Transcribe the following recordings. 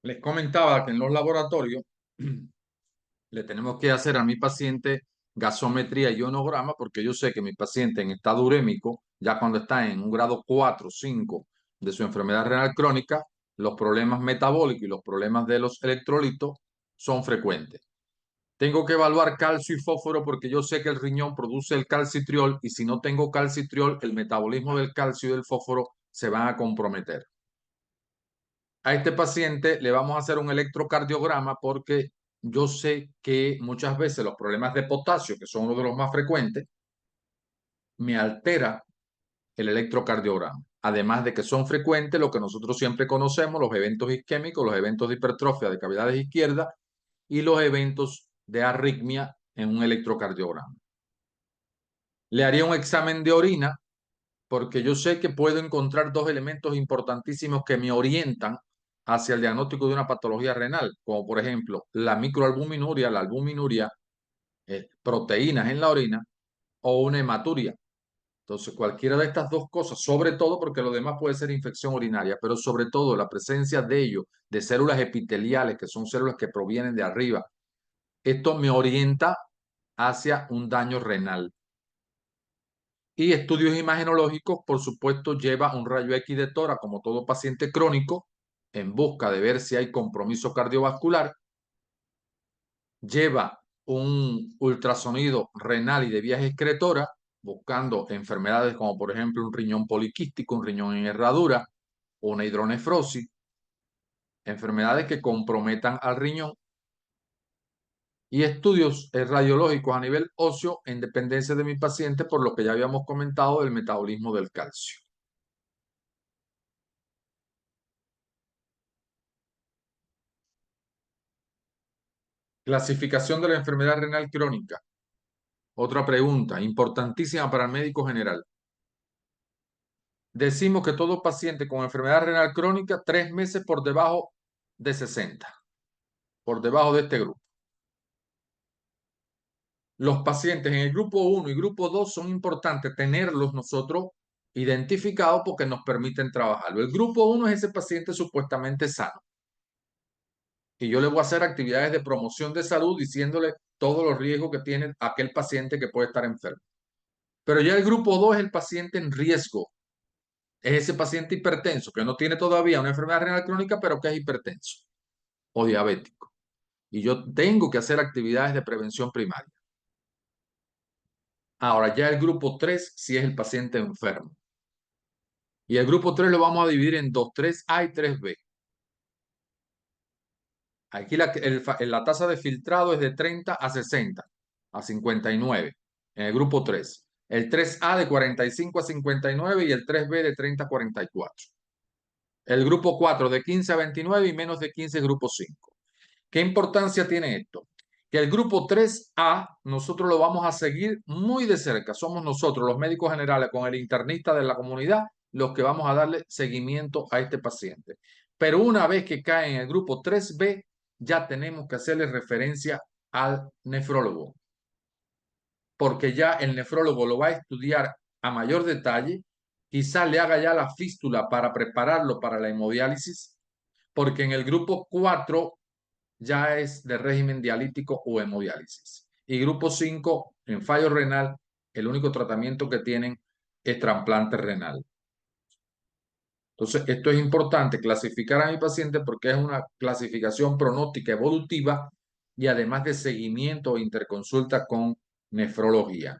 Les comentaba que en los laboratorios le tenemos que hacer a mi paciente gasometría y ionograma porque yo sé que mi paciente en estado urémico, ya cuando está en un grado 4 o 5 de su enfermedad renal crónica, los problemas metabólicos y los problemas de los electrolitos son frecuentes. Tengo que evaluar calcio y fósforo porque yo sé que el riñón produce el calcitriol y si no tengo calcitriol, el metabolismo del calcio y del fósforo se van a comprometer. A este paciente le vamos a hacer un electrocardiograma porque yo sé que muchas veces los problemas de potasio, que son uno de los más frecuentes, me altera el electrocardiograma. Además de que son frecuentes lo que nosotros siempre conocemos, los eventos isquémicos, los eventos de hipertrofia de cavidades izquierdas y los eventos de arritmia en un electrocardiograma. Le haría un examen de orina porque yo sé que puedo encontrar dos elementos importantísimos que me orientan hacia el diagnóstico de una patología renal, como por ejemplo la microalbuminuria, la albuminuria, proteínas en la orina o una hematuria. Entonces, cualquiera de estas dos cosas, sobre todo porque lo demás puede ser infección urinaria, pero sobre todo la presencia de ello, de células epiteliales, que son células que provienen de arriba, esto me orienta hacia un daño renal. Y estudios imagenológicos, por supuesto, lleva un rayo X de tórax, como todo paciente crónico, en busca de ver si hay compromiso cardiovascular. Lleva un ultrasonido renal y de vías excretoras, buscando enfermedades como, por ejemplo, un riñón poliquístico, un riñón en herradura, o una hidronefrosis, enfermedades que comprometan al riñón. Y estudios radiológicos a nivel óseo en dependencia de mi paciente, por lo que ya habíamos comentado del metabolismo del calcio. Clasificación de la enfermedad renal crónica. Otra pregunta importantísima para el médico general. Decimos que todo paciente con enfermedad renal crónica, 3 meses por debajo de 60, por debajo de este grupo. Los pacientes en el grupo 1 y grupo 2 son importantes tenerlos nosotros identificados porque nos permiten trabajarlo. El grupo 1 es ese paciente supuestamente sano. Y yo le voy a hacer actividades de promoción de salud diciéndole todos los riesgos que tiene aquel paciente que puede estar enfermo. Pero ya el grupo 2 es el paciente en riesgo. Es ese paciente hipertenso que no tiene todavía una enfermedad renal crónica, pero que es hipertenso o diabético. Y yo tengo que hacer actividades de prevención primaria. Ahora, ya el grupo 3 sí es el paciente enfermo. Y el grupo 3 lo vamos a dividir en dos, 3A y 3B. Aquí la tasa de filtrado es de 30 a 60, a 59 en el grupo 3. El 3A de 45 a 59 y el 3B de 30 a 44. El grupo 4 de 15 a 29 y menos de 15 grupo 5. ¿Qué importancia tiene esto? Que el grupo 3A nosotros lo vamos a seguir muy de cerca. Somos nosotros, los médicos generales, con el internista de la comunidad, los que vamos a darle seguimiento a este paciente. Pero una vez que cae en el grupo 3B, ya tenemos que hacerle referencia al nefrólogo, porque ya el nefrólogo lo va a estudiar a mayor detalle, quizá le haga ya la fístula para prepararlo para la hemodiálisis, porque en el grupo 4 ya es de régimen dialítico o hemodiálisis. Y grupo 5, en fallo renal, el único tratamiento que tienen es trasplante renal. Entonces, esto es importante, clasificar a mi paciente porque es una clasificación pronóstica evolutiva y además de seguimiento e interconsulta con nefrología.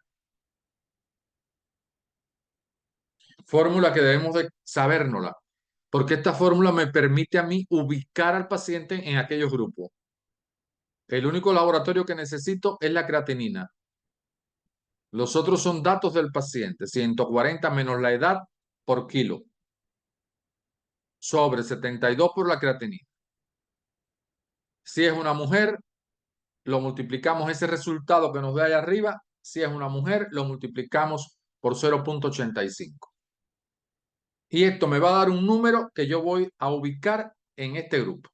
Fórmula que debemos de sabérnosla, porque esta fórmula me permite a mí ubicar al paciente en aquellos grupos. El único laboratorio que necesito es la creatinina. Los otros son datos del paciente, 140 menos la edad por kilo, sobre 72 por la creatinina. Si es una mujer, lo multiplicamos ese resultado que nos da ahí arriba. Si es una mujer, lo multiplicamos por 0,85. Y esto me va a dar un número que yo voy a ubicar en este grupo.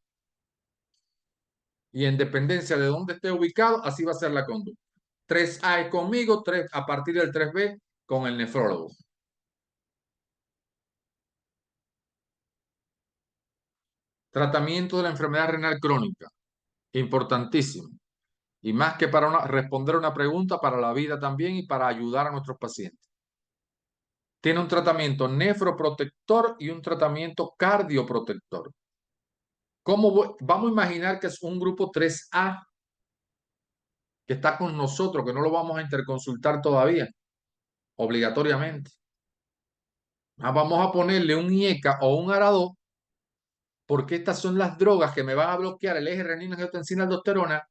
Y en dependencia de dónde esté ubicado, así va a ser la conducta. 3A es conmigo, 3, a partir del 3B con el nefrólogo. Tratamiento de la enfermedad renal crónica, importantísimo. Y más que para responder una pregunta, para la vida también y para ayudar a nuestros pacientes. Tiene un tratamiento nefroprotector y un tratamiento cardioprotector. Vamos a imaginar que es un grupo 3A que está con nosotros, que no lo vamos a interconsultar todavía, obligatoriamente. Vamos a ponerle un IECA o un ARA-2, porque estas son las drogas que me van a bloquear el eje renina-angiotensina-aldosterona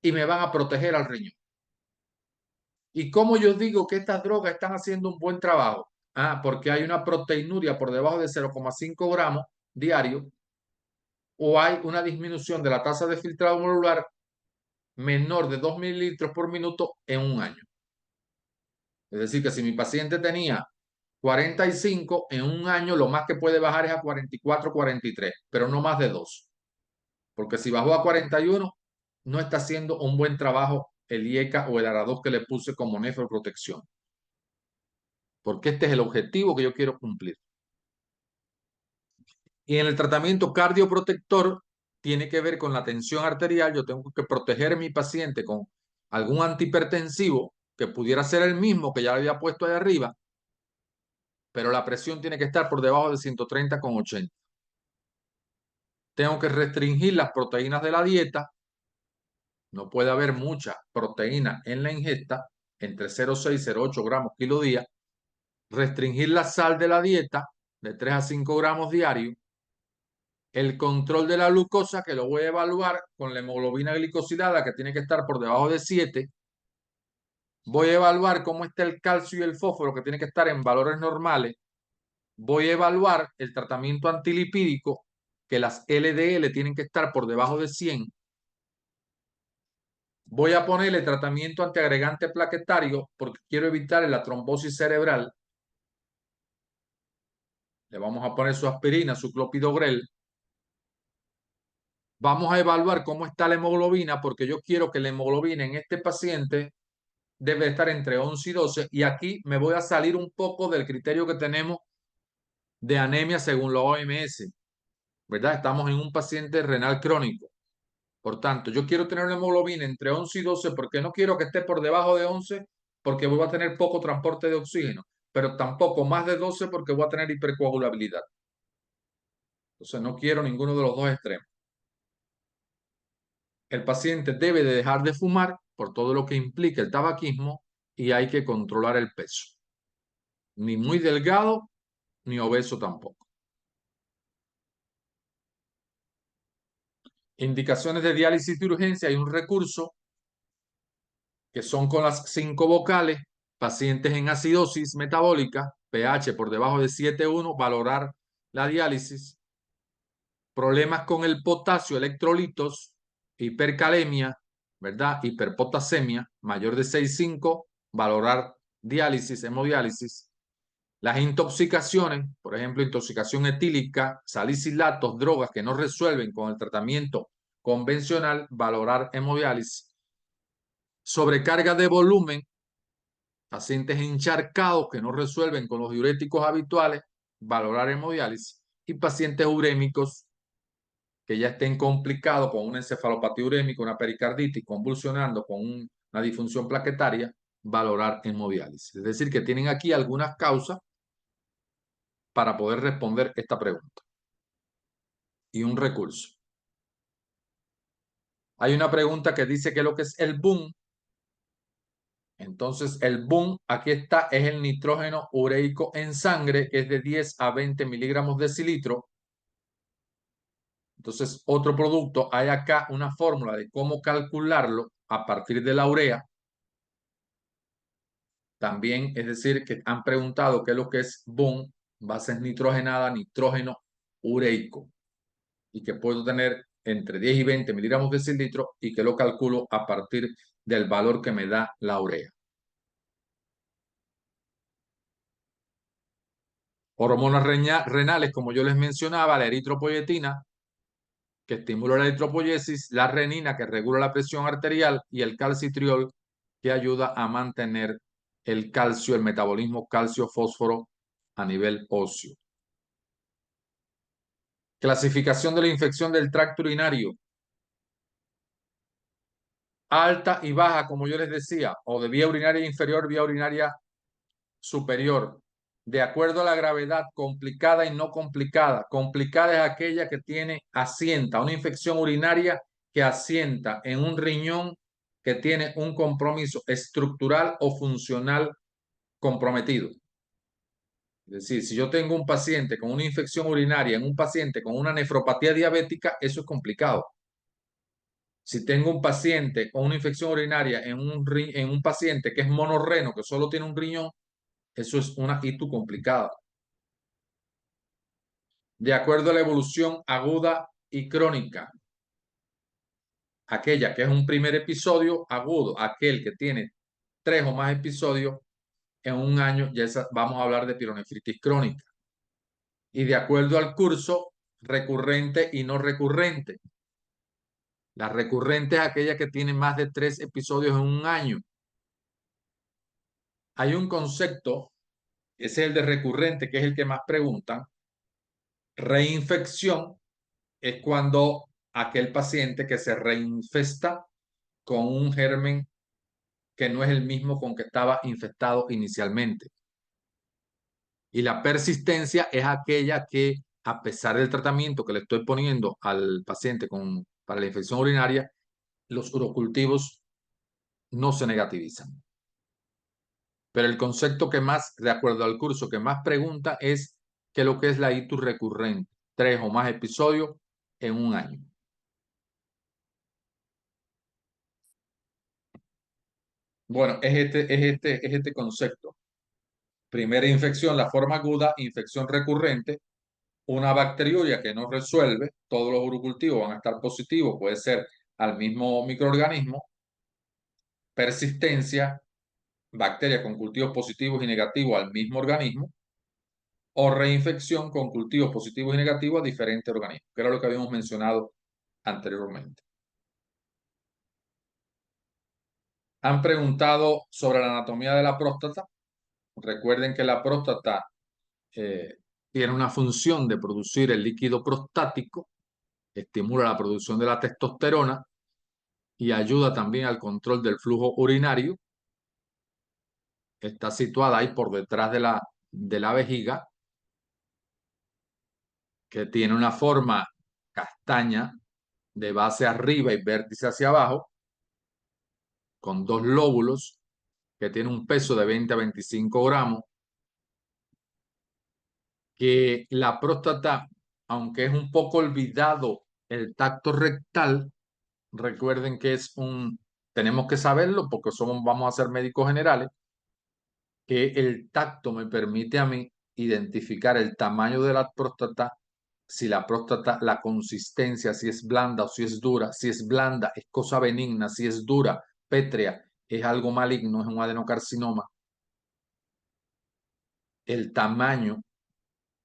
y me van a proteger al riñón. ¿Y cómo yo digo que estas drogas están haciendo un buen trabajo? Porque hay una proteinuria por debajo de 0,5 gramos diario, o hay una disminución de la tasa de filtrado molecular menor de 2 mililitros por minuto en un año. Es decir, que si mi paciente tenía 45, en un año lo más que puede bajar es a 44, 43, pero no más de 2. Porque si bajó a 41, no está haciendo un buen trabajo el IECA o el ARA-2 que le puse como nefroprotección. Porque este es el objetivo que yo quiero cumplir. Y en el tratamiento cardioprotector tiene que ver con la tensión arterial. Yo tengo que proteger a mi paciente con algún antihipertensivo que pudiera ser el mismo que ya le había puesto ahí arriba, pero la presión tiene que estar por debajo de 130,80. Tengo que restringir las proteínas de la dieta. No puede haber mucha proteína en la ingesta, entre 0,6 y 0,8 gramos kilo día. Restringir la sal de la dieta de 3 a 5 gramos diarios. El control de la glucosa, que lo voy a evaluar con la hemoglobina glicosilada, que tiene que estar por debajo de 7. Voy a evaluar cómo está el calcio y el fósforo, que tiene que estar en valores normales. Voy a evaluar el tratamiento antilipídico, que las LDL tienen que estar por debajo de 100. Voy a ponerle tratamiento antiagregante plaquetario porque quiero evitar la trombosis cerebral. Le vamos a poner su aspirina, su clopidogrel. Vamos a evaluar cómo está la hemoglobina porque yo quiero que la hemoglobina en este paciente debe estar entre 11 y 12. Y aquí me voy a salir un poco del criterio que tenemos de anemia según la OMS, ¿verdad? Estamos en un paciente renal crónico. Por tanto, yo quiero tener una hemoglobina entre 11 y 12 porque no quiero que esté por debajo de 11 porque voy a tener poco transporte de oxígeno, pero tampoco más de 12 porque voy a tener hipercoagulabilidad. Entonces no quiero ninguno de los dos extremos. El paciente debe de dejar de fumar por todo lo que implica el tabaquismo y hay que controlar el peso. Ni muy delgado, ni obeso tampoco. Indicaciones de diálisis de urgencia. Hay un recurso que son con las 5 vocales. Pacientes en acidosis metabólica, pH por debajo de 7,1, valorar la diálisis. Problemas con el potasio, electrolitos, hipercalemia, ¿verdad? Hiperpotasemia, mayor de 6,5, valorar diálisis, hemodiálisis. Las intoxicaciones, por ejemplo, intoxicación etílica, salicilatos, drogas que no resuelven con el tratamiento convencional, valorar hemodiálisis. Sobrecarga de volumen, pacientes encharcados que no resuelven con los diuréticos habituales, valorar hemodiálisis. Y pacientes urémicos que ya estén complicados con una encefalopatía urémica, una pericarditis, convulsionando con una disfunción plaquetaria, valorar hemodiálisis. Es decir, que tienen aquí algunas causas para poder responder esta pregunta. Y un recurso. Hay una pregunta que dice que lo que es el boom. Entonces, el boom, aquí está, es el nitrógeno ureico en sangre, que es de 10 a 20 miligramos decilitro. Entonces, otro producto, hay acá una fórmula de cómo calcularlo a partir de la urea. También, es decir, que han preguntado qué es lo que es boom, bases nitrogenada, nitrógeno ureico, y que puedo tener entre 10 y 20 miligramos decilitro y que lo calculo a partir del valor que me da la urea. Hormonas renales, como yo les mencionaba, la eritropoyetina, que estimula la eritropoyesis, la renina, que regula la presión arterial, y el calcitriol, que ayuda a mantener el calcio, el metabolismo calcio-fósforo a nivel óseo. Clasificación de la infección del tracto urinario. Alta y baja, como yo les decía, o de vía urinaria inferior, vía urinaria superior. De acuerdo a la gravedad, complicada y no complicada. Complicada es aquella que asienta, una infección urinaria que asienta en un riñón que tiene un compromiso estructural o funcional comprometido. Es decir, si yo tengo un paciente con una infección urinaria en un paciente con una nefropatía diabética, eso es complicado. Si tengo un paciente con una infección urinaria en un paciente que es monorreno, que solo tiene un riñón, eso es una ITU complicada. De acuerdo a la evolución aguda y crónica, aquella que es un primer episodio agudo, aquel que tiene 3 o más episodios en un año, vamos a hablar de pielonefritis crónica. Y de acuerdo al curso, recurrente y no recurrente. La recurrente es aquella que tiene más de 3 episodios en un año. Hay un concepto, ese es el de recurrente, que es el que más preguntan. Reinfección es cuando aquel paciente que se reinfesta con un germen que no es el mismo con que estaba infectado inicialmente. Y la persistencia es aquella que, a pesar del tratamiento que le estoy poniendo al paciente para la infección urinaria, los urocultivos no se negativizan. Pero el concepto que más, de acuerdo al curso, que más pregunta es qué es lo que es la ITU recurrente, 3 o más episodios en un año. Bueno, es este concepto. Primera infección, la forma aguda, infección recurrente, una bacteriuria que no resuelve, todos los urocultivos van a estar positivos, puede ser al mismo microorganismo, persistencia, bacterias con cultivos positivos y negativos al mismo organismo, o reinfección con cultivos positivos y negativos a diferentes organismos, que era lo que habíamos mencionado anteriormente. Han preguntado sobre la anatomía de la próstata. Recuerden que la próstata eh, tiene una función de producir el líquido prostático, estimula la producción de la testosterona y ayuda también al control del flujo urinario. Está situada ahí por detrás de la vejiga, que tiene una forma castaña de base arriba y vértice hacia abajo, con 2 lóbulos, que tiene un peso de 20 a 25 gramos, que la próstata, aunque es un poco olvidado el tacto rectal, recuerden que tenemos que saberlo porque vamos a ser médicos generales, que el tacto me permite a mí identificar el tamaño de la próstata, si la próstata, la consistencia, si es blanda o si es dura, si es blanda es cosa benigna, si es dura, pétrea, es algo maligno, es un adenocarcinoma. El tamaño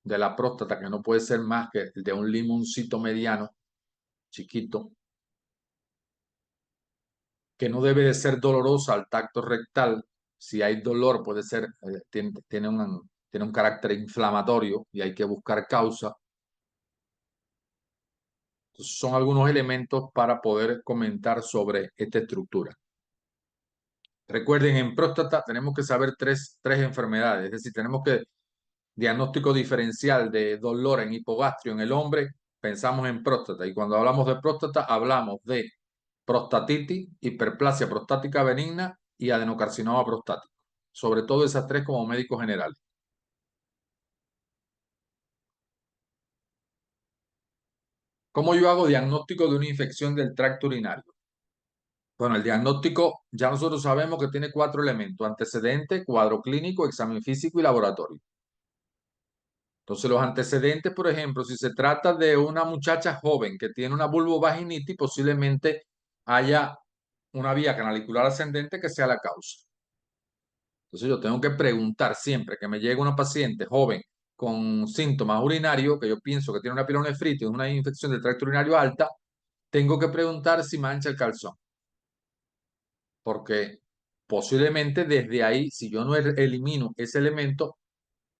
de la próstata, que no puede ser más que el de un limoncito mediano, chiquito, que no debe de ser dolorosa al tacto rectal. Si hay dolor, puede ser, tiene un carácter inflamatorio y hay que buscar causa. Entonces, son algunos elementos para poder comentar sobre esta estructura. Recuerden, en próstata tenemos que saber tres enfermedades, es decir, tenemos que diagnóstico diferencial de dolor en hipogastrio en el hombre, pensamos en próstata. Y cuando hablamos de próstata, hablamos de prostatitis, hiperplasia prostática benigna y adenocarcinoma prostático. Sobre todo esas 3 como médico general. ¿Cómo yo hago diagnóstico de una infección del tracto urinario? Bueno, el diagnóstico ya nosotros sabemos que tiene 4 elementos: antecedente, cuadro clínico, examen físico y laboratorio. Entonces, los antecedentes, por ejemplo, si se trata de una muchacha joven que tiene una vulvovaginitis, posiblemente haya una vía canalicular ascendente que sea la causa. Entonces, yo tengo que preguntar siempre que me llegue una paciente joven con síntomas urinarios, que yo pienso que tiene una pielonefritis, una infección del tracto urinario alta, tengo que preguntar si mancha el calzón. Porque posiblemente desde ahí, si yo no elimino ese elemento,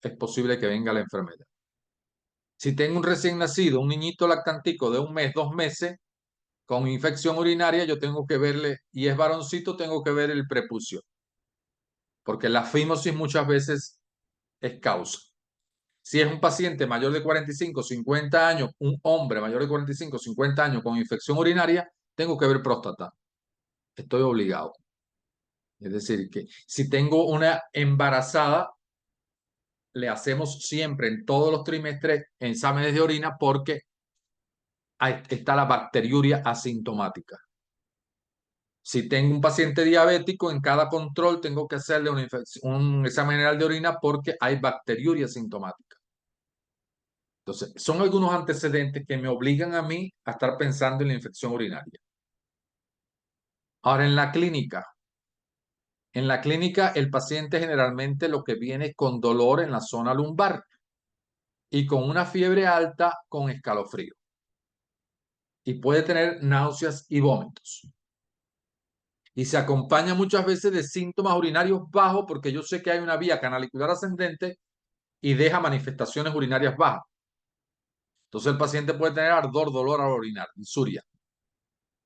es posible que venga la enfermedad. Si tengo un recién nacido, un niñito lactantico de 1 mes, 2 meses, con infección urinaria, yo tengo que verle, y es varoncito, tengo que ver el prepucio, porque la fimosis muchas veces es causa. Si es un paciente mayor de 45, 50 años, un hombre mayor de 45, 50 años con infección urinaria, tengo que ver próstata. Estoy obligado. Es decir, que si tengo una embarazada, le hacemos siempre en todos los trimestres exámenes de orina porque ahí está la bacteriuria asintomática. Si tengo un paciente diabético, en cada control tengo que hacerle un examen general de orina porque hay bacteriuria asintomática. Entonces, son algunos antecedentes que me obligan a mí a estar pensando en la infección urinaria. Ahora, en la clínica el paciente generalmente lo que viene es con dolor en la zona lumbar y con una fiebre alta con escalofrío. Y puede tener náuseas y vómitos. Y se acompaña muchas veces de síntomas urinarios bajos porque yo sé que hay una vía canalicular ascendente y deja manifestaciones urinarias bajas. Entonces el paciente puede tener ardor, dolor al orinar, insuria.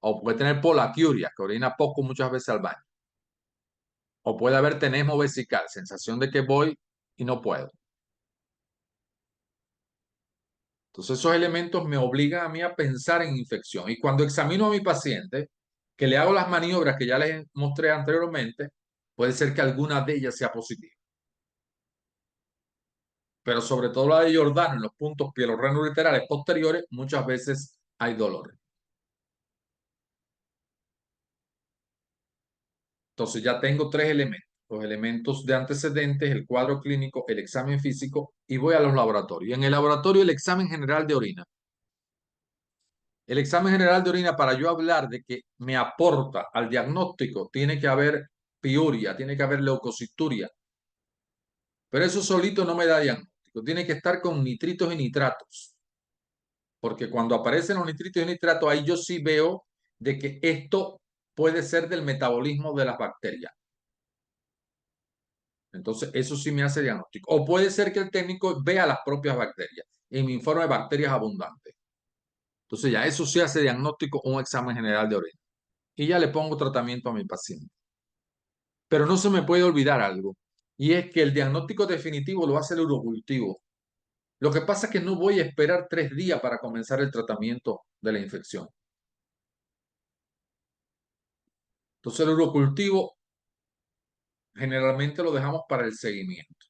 O puede tener polaquiuria, que orina poco muchas veces al baño. O puede haber tenesmo vesical, sensación de que voy y no puedo. Entonces esos elementos me obligan a mí a pensar en infección. Y cuando examino a mi paciente, que le hago las maniobras que ya les mostré anteriormente, puede ser que alguna de ellas sea positiva. Pero sobre todo la de Giordano en los puntos pielorrenoureterales posteriores, muchas veces hay dolor. Entonces ya tengo 3 elementos. Los elementos de antecedentes, el cuadro clínico, el examen físico y voy a los laboratorios. En el laboratorio, el examen general de orina. El examen general de orina, para yo hablar de que me aporta al diagnóstico, tiene que haber piuria, tiene que haber leucocituria. Pero eso solito no me da diagnóstico. Tiene que estar con nitritos y nitratos. Porque cuando aparecen los nitritos y nitratos, ahí yo sí veo de que esto puede ser del metabolismo de las bacterias. Entonces, eso sí me hace diagnóstico. O puede ser que el técnico vea las propias bacterias en mi informe de bacterias abundantes. Entonces, ya eso sí hace diagnóstico un examen general de orina. Y ya le pongo tratamiento a mi paciente. Pero no se me puede olvidar algo. Y es que el diagnóstico definitivo lo hace el urocultivo. Lo que pasa es que no voy a esperar 3 días para comenzar el tratamiento de la infección. Entonces, el urocultivo generalmente lo dejamos para el seguimiento.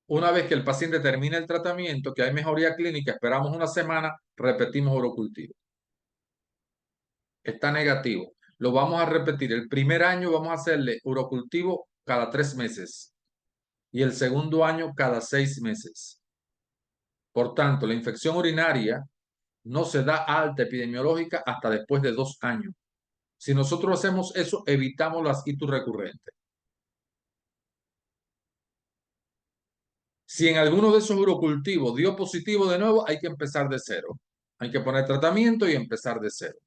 Una vez que el paciente termina el tratamiento, que hay mejoría clínica, esperamos una semana, repetimos urocultivo. Está negativo. Lo vamos a repetir. El primer año vamos a hacerle urocultivo cada 3 meses y el segundo año cada 6 meses. Por tanto, la infección urinaria no se da alta epidemiológica hasta después de 2 años. Si nosotros hacemos eso, evitamos las itus recurrentes. Si en alguno de esos urocultivos dio positivo de nuevo, hay que empezar de cero. Hay que poner tratamiento y empezar de cero.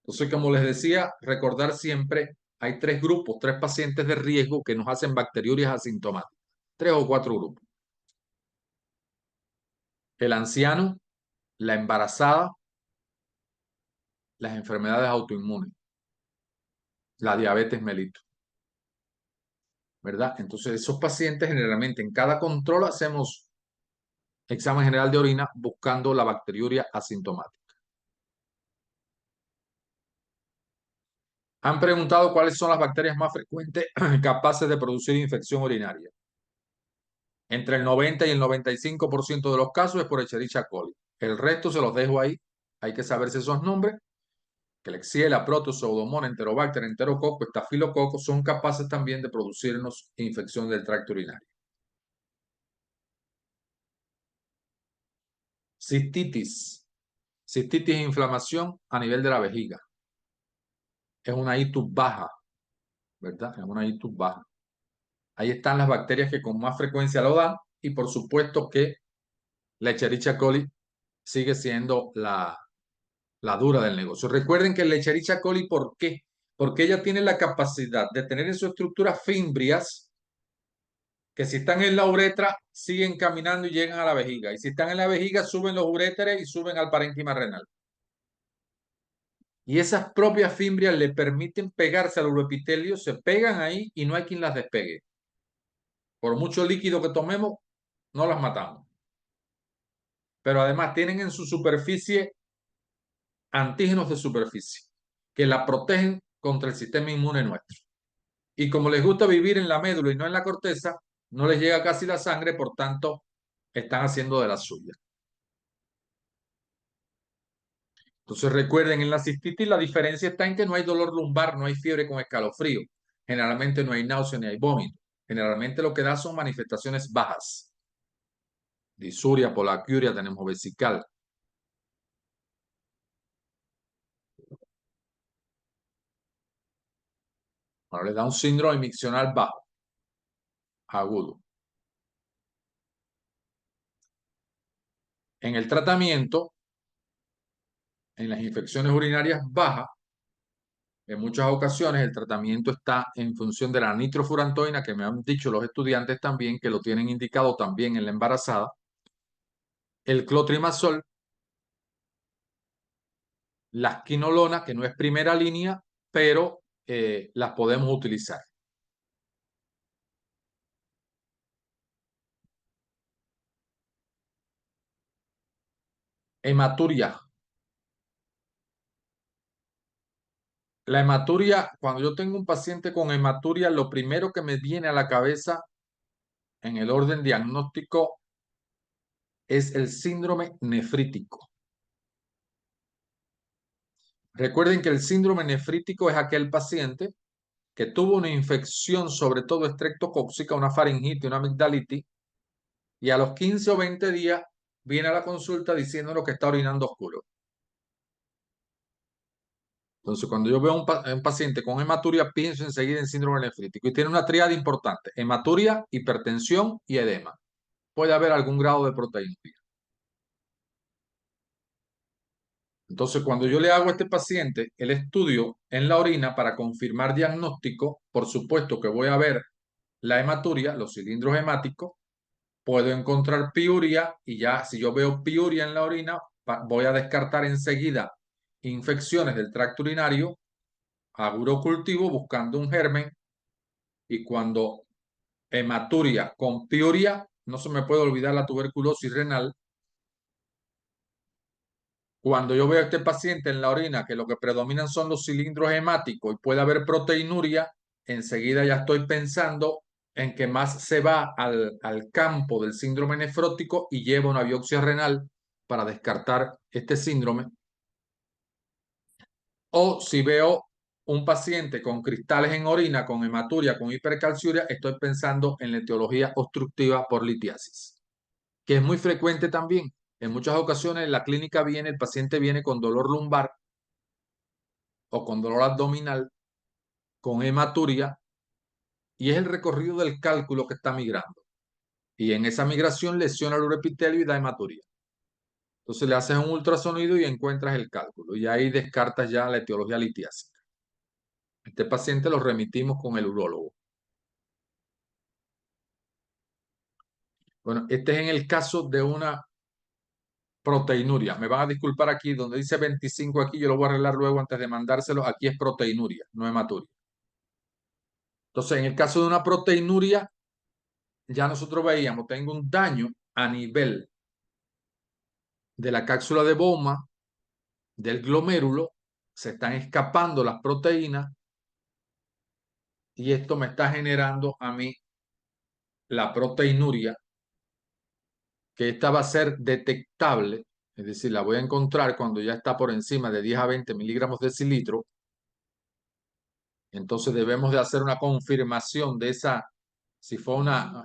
Entonces, como les decía, recordar siempre, hay 3 grupos, 3 pacientes de riesgo que nos hacen bacteriurias asintomáticas. 3 o 4 grupos. El anciano, la embarazada, las enfermedades autoinmunes, la diabetes mellitus, ¿verdad? Entonces, esos pacientes generalmente en cada control hacemos examen general de orina buscando la bacteriuria asintomática. Han preguntado cuáles son las bacterias más frecuentes capaces de producir infección urinaria. Entre el 90 y el 95% de los casos es por Escherichia coli. El resto se los dejo ahí. Hay que saberse esos nombres. Klebsiella, Proto, Pseudomonas, Enterobacter, Enterococo, Estafilococo son capaces también de producirnos infección del tracto urinario. Cistitis. Cistitis es inflamación a nivel de la vejiga. Es una itus baja, ¿verdad? Es una itus baja. Ahí están las bacterias que con más frecuencia lo dan y por supuesto que la Escherichia coli sigue siendo la dura del negocio. Recuerden que la Escherichia coli, ¿por qué? Porque ella tiene la capacidad de tener en su estructura fimbrias que si están en la uretra, siguen caminando y llegan a la vejiga. Y si están en la vejiga, suben los uréteres y suben al parénquima renal. Y esas propias fimbrias le permiten pegarse al uroepitelio, se pegan ahí y no hay quien las despegue. Por mucho líquido que tomemos, no las matamos. Pero además tienen en su superficie antígenos de superficie que la protegen contra el sistema inmune nuestro. Y como les gusta vivir en la médula y no en la corteza, no les llega casi la sangre, por tanto, están haciendo de la suya. Entonces recuerden, en la cistitis la diferencia está en que no hay dolor lumbar, no hay fiebre con escalofrío. Generalmente no hay náusea ni hay vómito. Generalmente lo que da son manifestaciones bajas. Disuria, polaquiuria, tenemos vesical. Ahora le da un síndrome miccional bajo, agudo. En el tratamiento, en las infecciones urinarias bajas, en muchas ocasiones el tratamiento está en función de la nitrofurantoína, que me han dicho los estudiantes también, que lo tienen indicado también en la embarazada, el clotrimazol, las quinolonas, que no es primera línea, pero las podemos utilizar. Hematuria. La hematuria, cuando yo tengo un paciente con hematuria, lo primero que me viene a la cabeza en el orden diagnóstico es el síndrome nefrítico. Recuerden que el síndrome nefrítico es aquel paciente que tuvo una infección, sobre todo estreptocóxica, una faringitis, una amigdalitis, y a los 15 o 20 días viene a la consulta diciéndonos que está orinando oscuro. Entonces, cuando yo veo a un paciente con hematuria, pienso enseguida en síndrome nefrítico y tiene una tríada importante: hematuria, hipertensión y edema. Puede haber algún grado de proteinuria. Entonces, cuando yo le hago a este paciente el estudio en la orina para confirmar diagnóstico, por supuesto que voy a ver la hematuria, los cilindros hemáticos, puedo encontrar piuria y ya si yo veo piuria en la orina, voy a descartar enseguida infecciones del tracto urinario, hago urocultivo buscando un germen y cuando hematuria con piuria, no se me puede olvidar la tuberculosis renal. Cuando yo veo a este paciente en la orina que lo que predominan son los cilindros hemáticos y puede haber proteinuria, enseguida ya estoy pensando en que más se va al campo del síndrome nefrótico y lleva una biopsia renal para descartar este síndrome. O si veo un paciente con cristales en orina, con hematuria, con hipercalciuria, estoy pensando en la etiología obstructiva por litiasis, que es muy frecuente también. En muchas ocasiones la clínica viene, el paciente viene con dolor lumbar o con dolor abdominal, con hematuria, y es el recorrido del cálculo que está migrando. Y en esa migración lesiona el urepitelio y da hematuria. Entonces le haces un ultrasonido y encuentras el cálculo. Y ahí descartas ya la etiología litiásica. Este paciente lo remitimos con el urólogo. Bueno, este es en el caso de una proteinuria. Me van a disculpar aquí, donde dice 25 aquí, yo lo voy a arreglar luego antes de mandárselo. Aquí es proteinuria, no hematuria. Entonces, en el caso de una proteinuria, ya nosotros veíamos, tengo un daño a nivel de la cápsula de Bowman, del glomérulo, se están escapando las proteínas y esto me está generando a mí la proteinuria, que esta va a ser detectable, es decir, la voy a encontrar cuando ya está por encima de 10 a 20 miligramos de decilitro. Entonces debemos de hacer una confirmación de esa, si fue una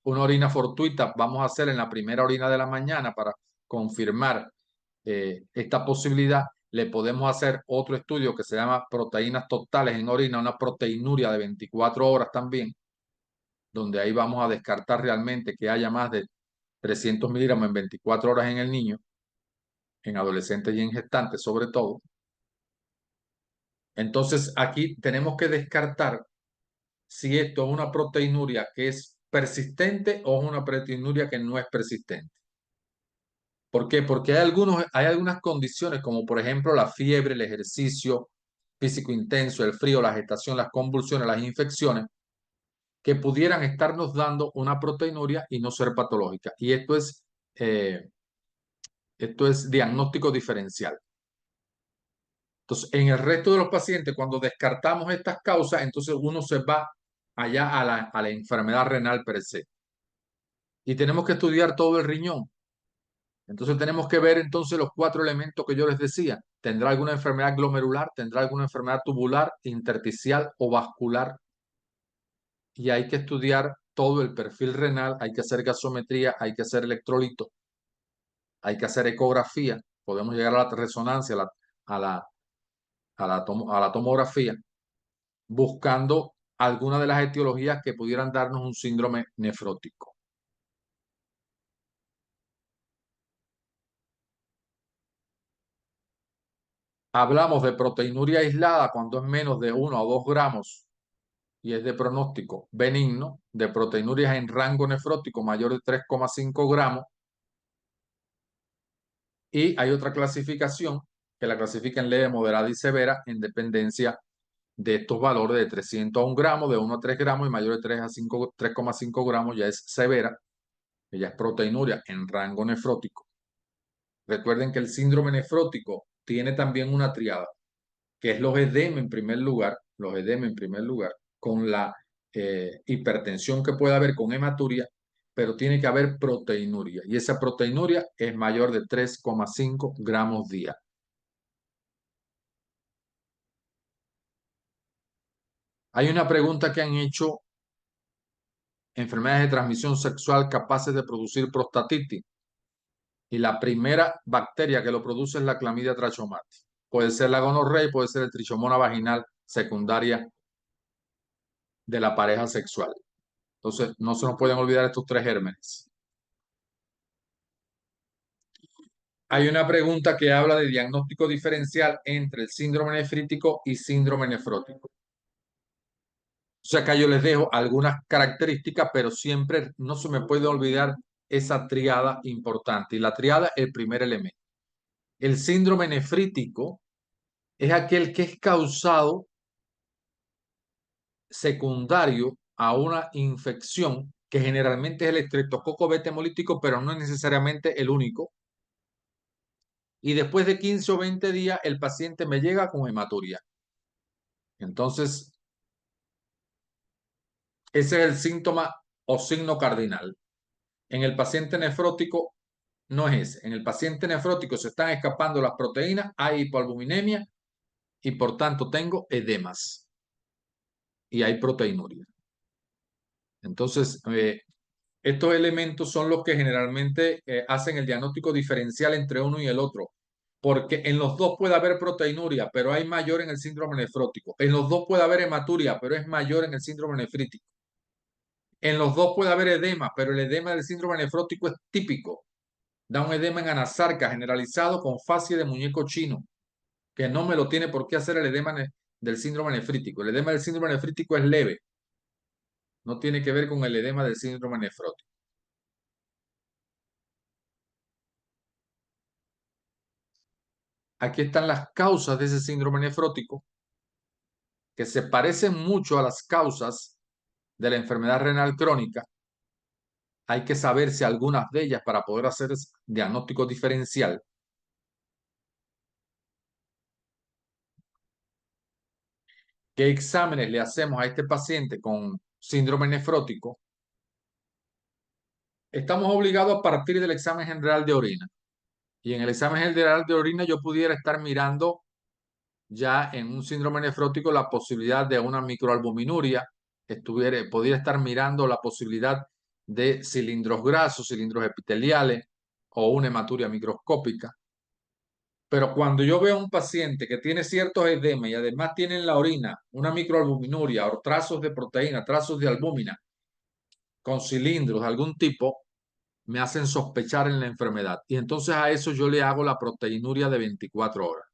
orina fortuita, vamos a hacer en la primera orina de la mañana para confirmar esta posibilidad. Le podemos hacer otro estudio que se llama proteínas totales en orina, una proteinuria de 24 horas también, donde ahí vamos a descartar realmente que haya más de 300 miligramos en 24 horas en el niño, en adolescentes y en gestantes sobre todo. Entonces aquí tenemos que descartar si esto es una proteinuria que es persistente o es una proteinuria que no es persistente. ¿Por qué? Porque hay algunas condiciones, como por ejemplo la fiebre, el ejercicio físico intenso, el frío, la agitación, las convulsiones, las infecciones, que pudieran estarnos dando una proteinuria y no ser patológica. Y eh, esto es diagnóstico diferencial. Entonces, en el resto de los pacientes, cuando descartamos estas causas, entonces uno se va allá a la enfermedad renal per se. Y tenemos que estudiar todo el riñón. Entonces tenemos que ver entonces los 4 elementos que yo les decía. ¿Tendrá alguna enfermedad glomerular? ¿Tendrá alguna enfermedad tubular, intersticial o vascular? Y hay que estudiar todo el perfil renal, hay que hacer gasometría, hay que hacer electrolito, hay que hacer ecografía. Podemos llegar a la resonancia, a la, a la tomografía, buscando alguna de las etiologías que pudieran darnos un síndrome nefrótico. Hablamos de proteinuria aislada cuando es menos de 1 o 2 gramos y es de pronóstico benigno, de proteinurias en rango nefrótico mayor de 3,5 gramos. Y hay otra clasificación que la clasifica en leve, moderada y severa en dependencia de estos valores de 300 a 1 gramo, de 1 a 3 gramos y mayor de 3 a 3,5 gramos ya es severa, que ya es proteinuria en rango nefrótico. Recuerden que el síndrome nefrótico tiene también una triada, que es los edema en primer lugar, con la hipertensión que puede haber con hematuria, pero tiene que haber proteinuria, y esa proteinuria es mayor de 3,5 gramos día. Hay una pregunta que han hecho: enfermedades de transmisión sexual capaces de producir prostatitis. Y la primera bacteria que lo produce es la Clamidia trachomatis. Puede ser la gonorrea y puede ser el trichomona vaginal secundaria de la pareja sexual. Entonces, no se nos pueden olvidar estos 3 gérmenes. Hay una pregunta que habla de diagnóstico diferencial entre el síndrome nefrítico y síndrome nefrótico. O sea, acá yo les dejo algunas características, pero siempre no se me puede olvidar esa triada importante. Y la triada, el primer elemento. El síndrome nefrítico es aquel que es causado secundario a una infección que generalmente es el estreptococo beta hemolítico, pero no es necesariamente el único. Y después de 15 o 20 días, el paciente me llega con hematuria. Entonces, ese es el síntoma o signo cardinal. En el paciente nefrótico no es ese. En el paciente nefrótico se están escapando las proteínas, hay hipoalbuminemia y por tanto tengo edemas y hay proteinuria. Entonces, estos elementos son los que generalmente hacen el diagnóstico diferencial entre uno y el otro, porque en los dos puede haber proteinuria, pero hay mayor en el síndrome nefrótico. En los dos puede haber hematuria, pero es mayor en el síndrome nefrítico. En los dos puede haber edema, pero el edema del síndrome nefrótico es típico. Da un edema en anasarca generalizado con fascia de muñeco chino, que no me lo tiene por qué hacer el edema del síndrome nefrítico. El edema del síndrome nefrítico es leve, no tiene que ver con el edema del síndrome nefrótico. Aquí están las causas de ese síndrome nefrótico, que se parecen mucho a las causas de la enfermedad renal crónica. Hay que saber si algunas de ellas para poder hacer diagnóstico diferencial. ¿Qué exámenes le hacemos a este paciente con síndrome nefrótico? Estamos obligados a partir del examen general de orina. Y en el examen general de orina yo pudiera estar mirando ya en un síndrome nefrótico la posibilidad de una microalbuminuria, podría estar mirando la posibilidad de cilindros grasos, cilindros epiteliales o una hematuria microscópica. Pero cuando yo veo a un paciente que tiene ciertos edemas y además tiene en la orina una microalbuminuria o trazos de proteína, trazos de albúmina con cilindros de algún tipo, me hacen sospechar en la enfermedad. Y entonces a eso yo le hago la proteinuria de 24 horas.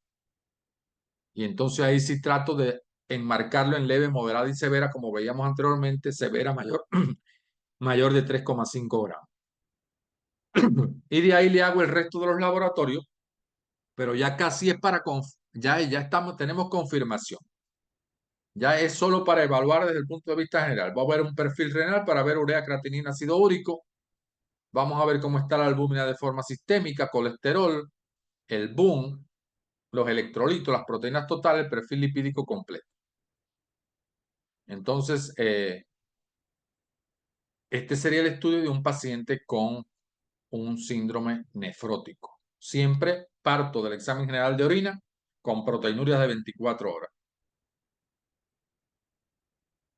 Y entonces ahí sí trato de enmarcarlo en leve, moderada y severa, como veíamos anteriormente, severa mayor, mayor de 3,5 gramos. Y de ahí le hago el resto de los laboratorios, pero ya casi es para, ya estamos, tenemos confirmación. Ya es solo para evaluar desde el punto de vista general. Va a ver un perfil renal para ver urea, creatinina, ácido úrico. Vamos a ver cómo está la albúmina de forma sistémica, colesterol, el BUN, los electrolitos, las proteínas totales, el perfil lipídico completo. Entonces, este sería el estudio de un paciente con un síndrome nefrótico. Siempre parto del examen general de orina con proteinurias de 24 horas.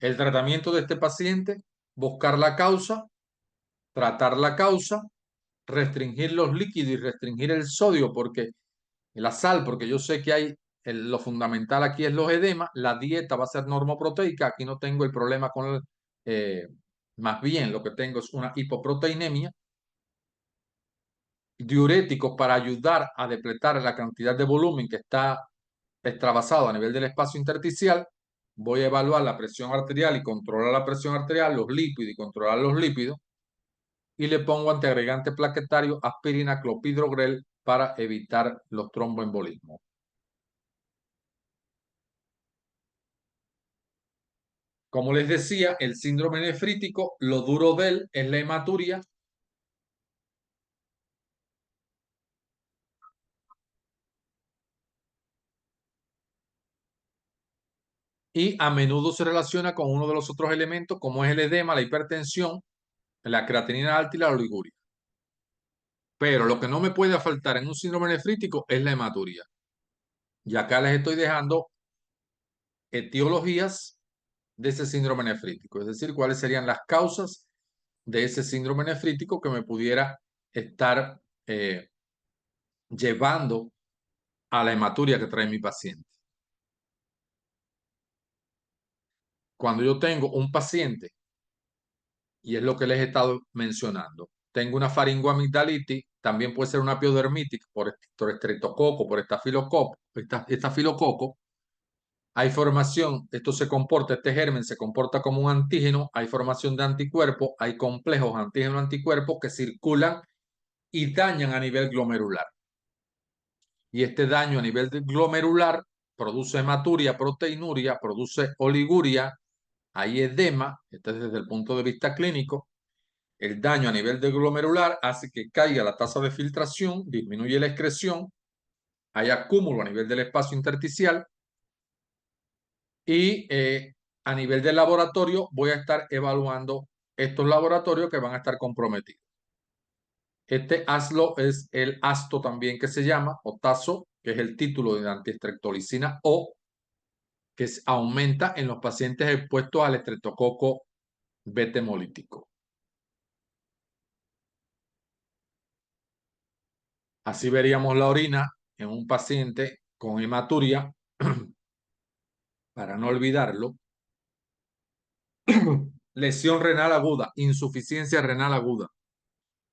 El tratamiento de este paciente, buscar la causa, tratar la causa, restringir los líquidos y restringir el sodio, porque la sal, porque yo sé que hay, lo fundamental aquí es los edemas, la dieta va a ser normoproteica, aquí no tengo el problema con más bien lo que tengo es una hipoproteinemia, diuréticos para ayudar a depletar la cantidad de volumen que está extravasado a nivel del espacio intersticial. Voy a evaluar la presión arterial y controlar la presión arterial, los lípidos y controlar los lípidos. Y le pongo antiagregante plaquetario, aspirina, clopidogrel para evitar los tromboembolismos. Como les decía, el síndrome nefrítico, lo duro de él es la hematuria. Y a menudo se relaciona con uno de los otros elementos, como es el edema, la hipertensión, la creatinina alta y la oliguria. Pero lo que no me puede faltar en un síndrome nefrítico es la hematuria. Y acá les estoy dejando etiologías de ese síndrome nefrítico, es decir, cuáles serían las causas de ese síndrome nefrítico que me pudiera estar llevando a la hematuria que trae mi paciente. Cuando yo tengo un paciente, y es lo que les he estado mencionando, tengo una faringoamigdalitis, también puede ser una piodermitis por estreptococo, por estafilococo. Hay formación, esto se comporta, este germen se comporta como un antígeno, hay formación de anticuerpos, hay complejos antígeno-anticuerpos que circulan y dañan a nivel glomerular. Y este daño a nivel glomerular produce hematuria, proteinuria, produce oliguria, hay edema, esto es desde el punto de vista clínico. El daño a nivel de glomerular hace que caiga la tasa de filtración, disminuye la excreción, hay acúmulo a nivel del espacio intersticial y a nivel del laboratorio voy a estar evaluando estos laboratorios que van a estar comprometidos. Este ASLO es el ASTO también que se llama, o TASO, que es el título de antiestreptolicina O, que aumenta en los pacientes expuestos al estreptococo beta hemolítico. Así veríamos la orina en un paciente con hematuria, para no olvidarlo. Lesión renal aguda, insuficiencia renal aguda.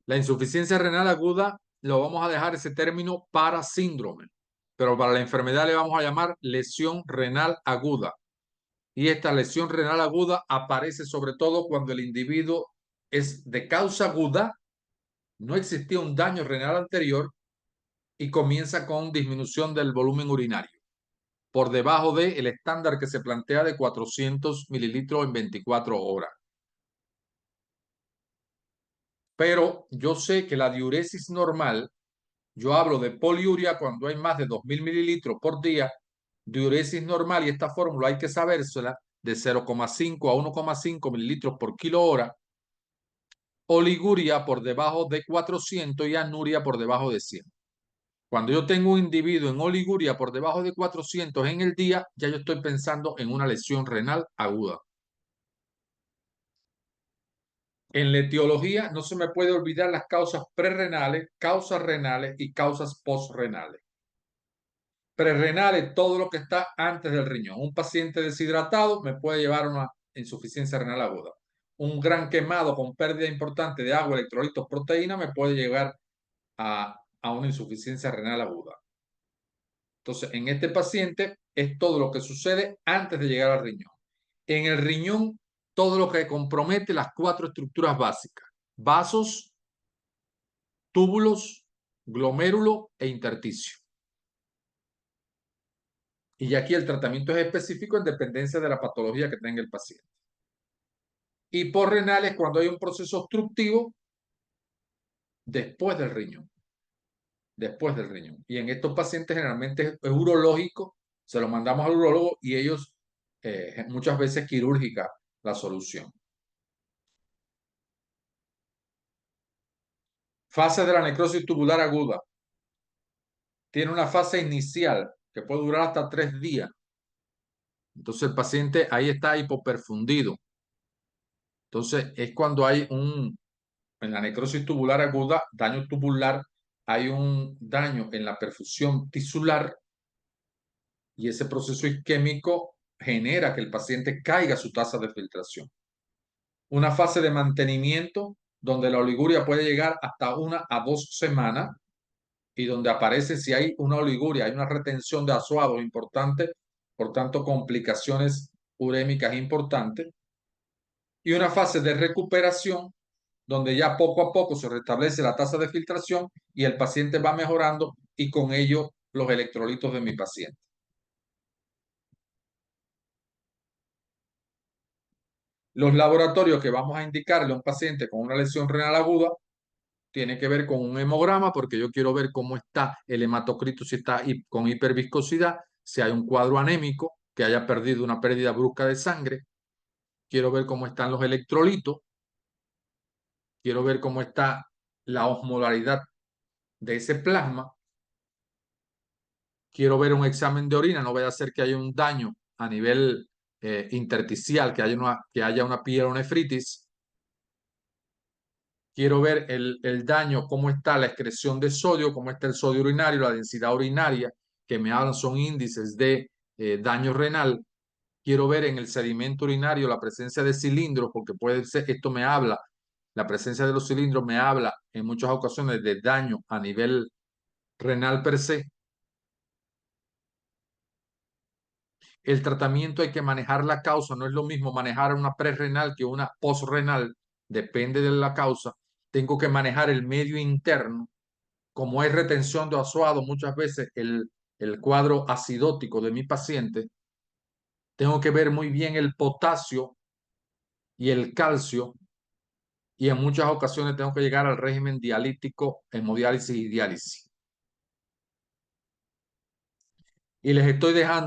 La insuficiencia renal aguda lo vamos a dejar ese término para síndrome, pero para la enfermedad le vamos a llamar lesión renal aguda. Y esta lesión renal aguda aparece sobre todo cuando el individuo es de causa aguda, no existía un daño renal anterior y comienza con disminución del volumen urinario, por debajo del estándar que se plantea de 400 mililitros en 24 horas. Pero yo sé que la diuresis normal, yo hablo de poliuria cuando hay más de 2.000 mililitros por día, diuresis normal, y esta fórmula hay que sabérsela, de 0,5 a 1,5 mililitros por kilo hora, oliguria por debajo de 400 y anuria por debajo de 100. Cuando yo tengo un individuo en oliguria por debajo de 400 en el día, ya yo estoy pensando en una lesión renal aguda. En la etiología no se me puede olvidar las causas prerrenales, causas renales y causas postrenales. Prerrenales, todo lo que está antes del riñón. Un paciente deshidratado me puede llevar a una insuficiencia renal aguda. Un gran quemado con pérdida importante de agua, electrolitos, proteína me puede llevar a una insuficiencia renal aguda. Entonces, en este paciente es todo lo que sucede antes de llegar al riñón. En el riñón todo lo que compromete las cuatro estructuras básicas: vasos, túbulos, glomérulo e intersticio. Y aquí el tratamiento es específico en dependencia de la patología que tenga el paciente. Y por renal es cuando hay un proceso obstructivo después del riñón. Después del riñón. Y en estos pacientes generalmente es urológico, se lo mandamos al urólogo y ellos muchas veces quirúrgica la solución. Fase de la necrosis tubular aguda. Tiene una fase inicial que puede durar hasta 3 días. Entonces el paciente ahí está hipoperfundido. Entonces es cuando hay en la necrosis tubular aguda, daño tubular, hay un daño en la perfusión tisular y ese proceso isquémico genera que el paciente caiga su tasa de filtración. Una fase de mantenimiento donde la oliguria puede llegar hasta 1 a 2 semanas y donde aparece si hay una oliguria, hay una retención de azuados importante, por tanto complicaciones urémicas importantes. Y una fase de recuperación donde ya poco a poco se restablece la tasa de filtración y el paciente va mejorando y con ello los electrolitos de mi paciente. Los laboratorios que vamos a indicarle a un paciente con una lesión renal aguda tiene que ver con un hemograma porque yo quiero ver cómo está el hematocrito, si está con hiperviscosidad, si hay un cuadro anémico, que haya perdido una pérdida brusca de sangre. Quiero ver cómo están los electrolitos. Quiero ver cómo está la osmolaridad de ese plasma. Quiero ver un examen de orina, no vaya a ser que haya un daño a nivel intersticial, que haya una pielonefritis. Quiero ver el daño, cómo está la excreción de sodio, cómo está el sodio urinario, la densidad urinaria, que me hablan son índices de daño renal. Quiero ver en el sedimento urinario la presencia de cilindros, porque puede ser, esto me habla, la presencia de los cilindros me habla en muchas ocasiones de daño a nivel renal per se. El tratamiento hay que manejar la causa, no es lo mismo manejar una prerrenal que una posrenal, depende de la causa. Tengo que manejar el medio interno. Como hay retención de azuado, muchas veces el cuadro acidótico de mi paciente, tengo que ver muy bien el potasio y el calcio y en muchas ocasiones tengo que llegar al régimen dialítico, hemodiálisis y diálisis. Y les estoy dejando